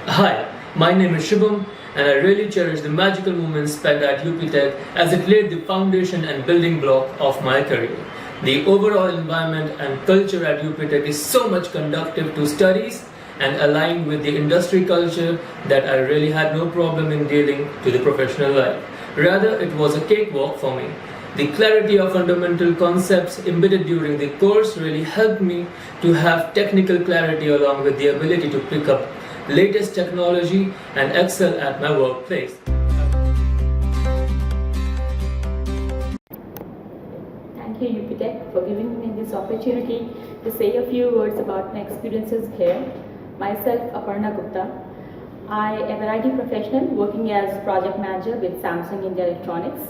Hi, my name is Shubham, and I really cherish the magical moments spent at UPTEC as it laid the foundation and building block of my career. The overall environment and culture at UPTEC is so much conducive to studies and aligned with the industry culture that I really had no problem in dealing to the professional life. Rather, it was a cakewalk for me. The clarity of fundamental concepts embedded during the course really helped me to have technical clarity along with the ability to pick up latest technology and excel at my workplace. Thank you, UPTEC, for giving me this opportunity to say a few words about my experiences here. Myself, Aparna Gupta. I am an IT professional working as project manager with Samsung India Electronics.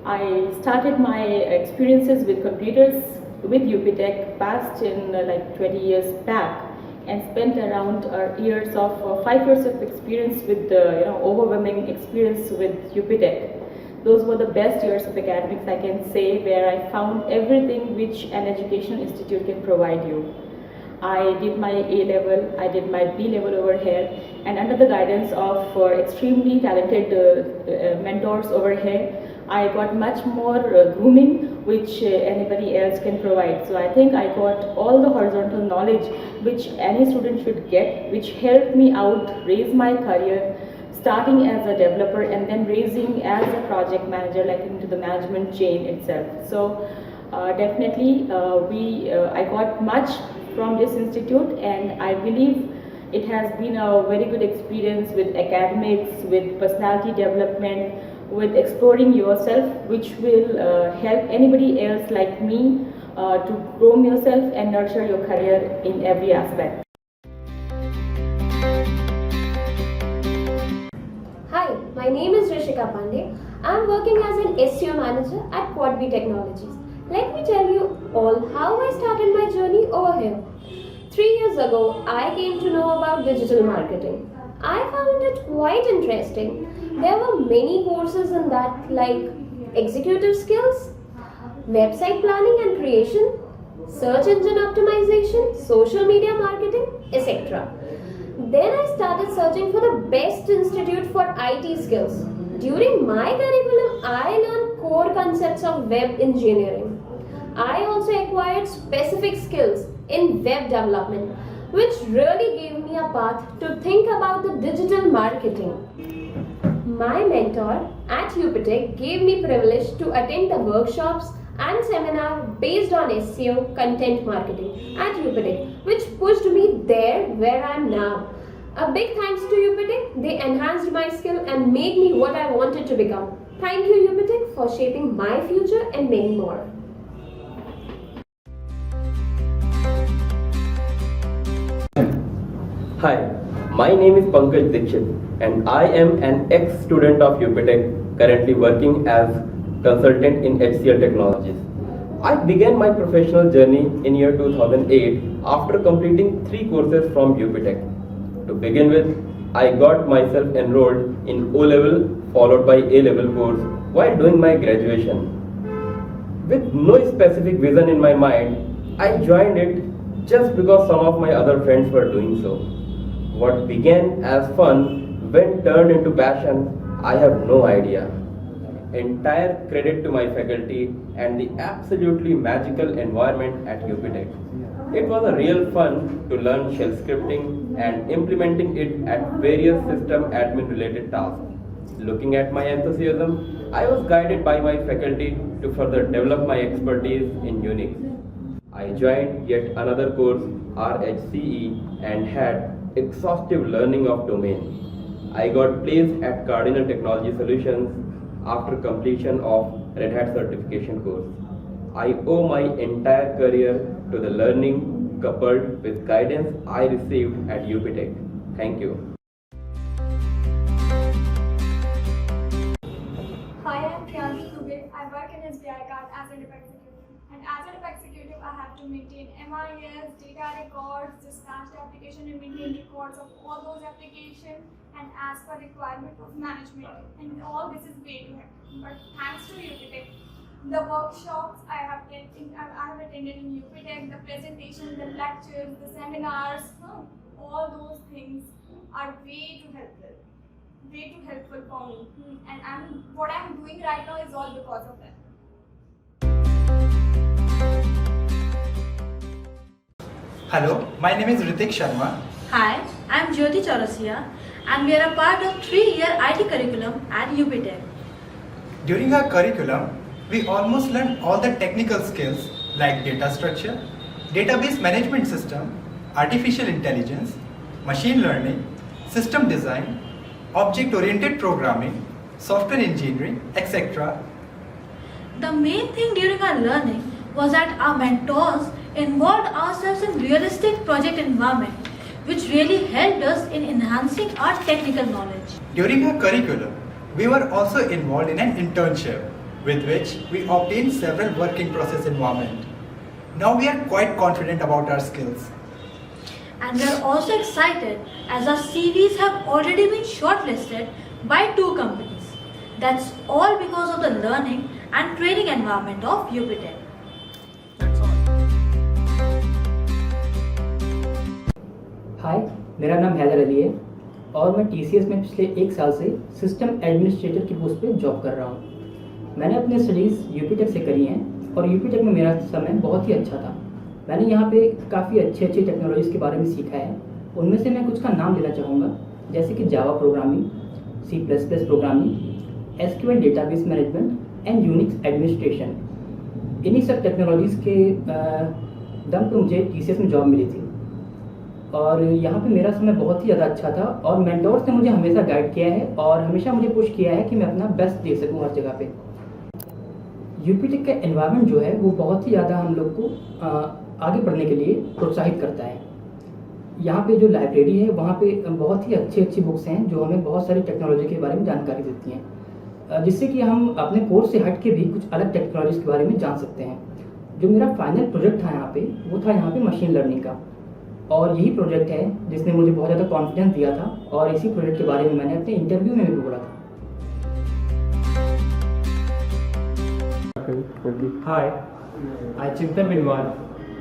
I started my experiences with computers with UPTEC past in like 20 years back, and spent around 5 years of experience with overwhelming experience with UPTEC. Those were the best years of academics, I can say, where I found everything which an education institute can provide you. I did my A level, I did my B level over here, and under the guidance of extremely talented mentors over here, I got much more grooming which anybody else can provide. So I think I got all the horizontal knowledge which any student should get, which helped me out raise my career, starting as a developer and then raising as a project manager, like into the management chain itself. So definitely I got much from this institute, and I believe it has been a very good experience with academics, with personality development, with exploring yourself, which will help anybody else like me to groom yourself and nurture your career in every aspect. Hi, my name is Rishika Pandey. I am working as an SEO manager at Quad B Technologies. Let me tell you all how I started my journey over here. 3 years ago, I came to know about digital marketing. I found it quite interesting. There were many courses in that, like executive skills, website planning and creation, search engine optimization, social media marketing, etc. Then I started searching for the best institute for IT skills. During my curriculum, I learned core concepts of web engineering. I also acquired specific skills in web development, which really gave me a path to think about the digital marketing. My mentor at UPTEC gave me privilege to attend the workshops and seminar based on SEO content marketing at UPTEC, which pushed me there where I am now. A big thanks to UPTEC, they enhanced my skill and made me what I wanted to become. Thank you UPTEC for shaping my future and many more. Hi, my name is Pankaj Dixit and I am an ex-student of UPTEC currently working as consultant in HCL Technologies. I began my professional journey in year 2008 after completing 3 courses from UPTEC. To begin with, I got myself enrolled in O-level followed by A-level course while doing my graduation. With no specific vision in my mind, I joined it just because some of my other friends were doing so. What began as fun when turned into passion, I have no idea. Entire credit to my faculty and the absolutely magical environment at UPTEC. It was a real fun to learn shell scripting and implementing it at various system admin related tasks. Looking at my enthusiasm, I was guided by my faculty to further develop my expertise in Unix. I joined yet another course, RHCE, and had exhaustive learning of domain. I got placed at Cardinal Technology Solutions after completion of Red Hat certification course. I owe my entire career to the learning coupled with guidance I received at UPTEC. Thank you. Hi, I'm Priyanki Dubey. I work in SBI Card as a dep executive. And as a dep executive, I have to maintain MIS, data records, dispatch the application and maintain records of all those applications and as per requirement of management. And all this is way too hectic. But thanks to UPTEC, the workshops I have attended in UPTEC, the presentations, the lectures, the seminars, all those things are are way too helpful for me. And what I'm doing right now is all because of them. Hello, my name is Ritik Sharma. Hi, I'm Jyoti Chaurasia and we are a part of 3-year IT curriculum at UPTEC. During our curriculum, we almost learned all the technical skills like data structure, database management system, artificial intelligence, machine learning, system design, object-oriented programming, software engineering, etc. The main thing during our learning was that our mentors involved ourselves in realistic project environment, which really helped us in enhancing our technical knowledge. During our curriculum, we were also involved in an internship, with which we obtained several working process environment. Now we are quite confident about our skills. And we are also excited as our CVs have already been shortlisted by 2 companies. That's all because of the learning and training environment of UPTEC. हाय, मेरा नाम हैदर अली है और मैं TCS में पिछले 1 साल से system administrator की पोस्ट पे जॉब कर रहा हूँ। मैंने अपने स्टडीज़ UPTEC से करी हैं और UPTEC में मेरा समय बहुत ही अच्छा था। मैंने यहाँ पे काफ़ी अच्छी टेक्नोलॉजीज़ के बारे में सीखा है। उनमें से मैं कुछ का नाम लेना चाहूँगा, जैसे कि Java programming, C++ programming, SQL database management and Unix administration. इन्हीं सब टेक्नोलॉजीज़ के दम पे मुझे TCS में जॉब मिली थी और यहाँ पे मेरा समय बहुत ही ज़्यादा अच्छा था और मेंटोर्स ने मुझे हमेशा गाइड किया है और हमेशा मुझे पुश किया है कि मैं अपना बेस्ट दे सकूँ हर जगह पे। UPTEC का एनवायरनमेंट जो है वो बहुत ही ज़्यादा हम लोग को आगे बढ़ने के लिए प्रोत्साहित करता है। यहाँ पे जो लाइब्रेरी है वहाँ पे बहुत ही अच्छी बुक्स हैं जो हमें बहुत सारी टेक्नोलॉजी के बारे में जानकारी देती हैं, जिससे कि हम अपने कोर्स से हट के भी कुछ अलग टेक्नोलॉजीज़ के बारे में जान सकते हैं। जो मेरा फाइनल प्रोजेक्ट था यहाँ पे वो था यहाँ पे मशीन लर्निंग का और यही प्रोजेक्ट है जिसने मुझे बहुत ज़्यादा कॉन्फिडेंस दिया था और इसी प्रोजेक्ट के बारे में मैंने अपने इंटरव्यू में भी बोला था। Hi, I Chintan Binwal,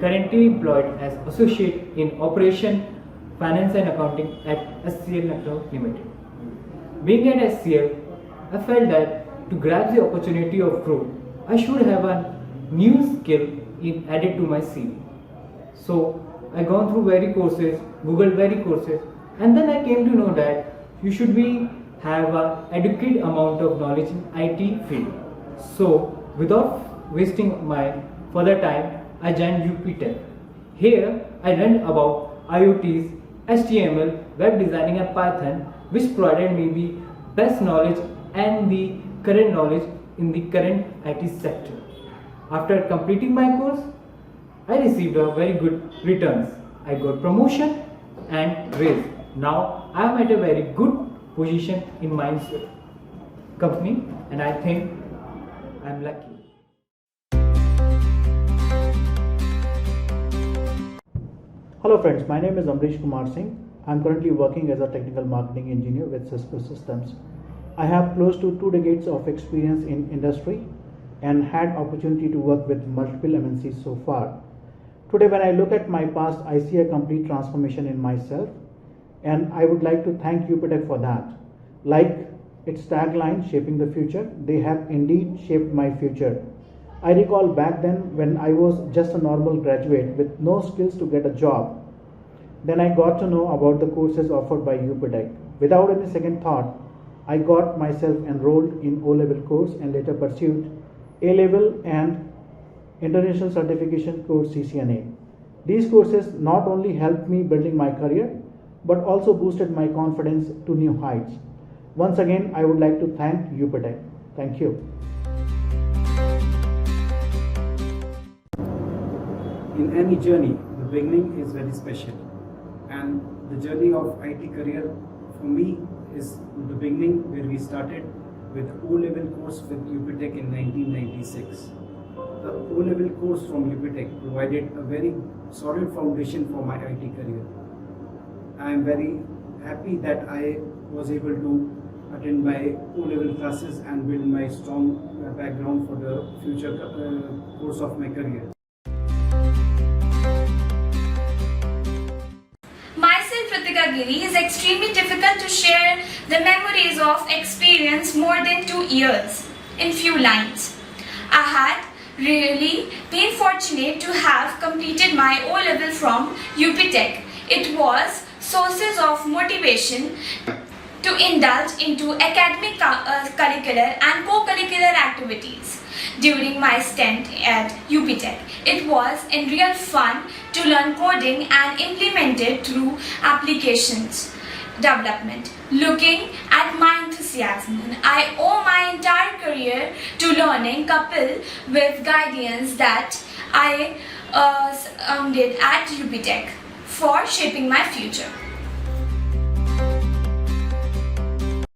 currently employed as Associate in Operation, Finance and Accounting at SCL Lucknow Limited. Being at SCL, I felt that to grab the opportunity of growth, I should have a new skill added to my CV. So I gone through various courses, Googled various courses, and then I came to know that you should have a adequate amount of knowledge in IT field. So without wasting my further time, I joined UPTEC. Here I learned about IoTs, HTML, web designing and Python, which provided me the best knowledge and the current knowledge in the current IT sector. After completing my course, I received a very good returns. I got promotion and raise. Now I am at a very good position in my company and I think I am lucky. Hello friends, my name is Amrish Kumar Singh. I am currently working as a technical marketing engineer with Cisco Systems. I have close to 2 decades of experience in industry and had opportunity to work with multiple MNCs so far. Today when I look at my past, I see a complete transformation in myself and I would like to thank UPTEC for that. Like its tagline, shaping the future, they have indeed shaped my future. I recall back then when I was just a normal graduate with no skills to get a job. Then I got to know about the courses offered by UPTEC. Without any second thought, I got myself enrolled in O-level course and later pursued A-level and International Certification course CCNA. These courses not only helped me building my career, but also boosted my confidence to new heights. Once again, I would like to thank UPTEC. Thank you. In any journey, the beginning is very special. And the journey of IT career for me is the beginning where we started with O-level course with UPTEC in 1996. The O-level course from UPTEC provided a very solid foundation for my IT career. I am very happy that I was able to attend my O-level classes and build my strong background for the future course of my career. Myself Rishika Yadagiri, is extremely difficult to share the memories of experience more than 2 years in few lines. I had really been fortunate to have completed my O-level from UPTEC. It was sources of motivation to indulge into academic curricular and co-curricular activities during my stint at UPTEC. It was in real fun to learn coding and implement it through applications development. Looking at my enthusiasm, I owe my entire career to learning coupled with guidance that I earned at UPTEC for shaping my future.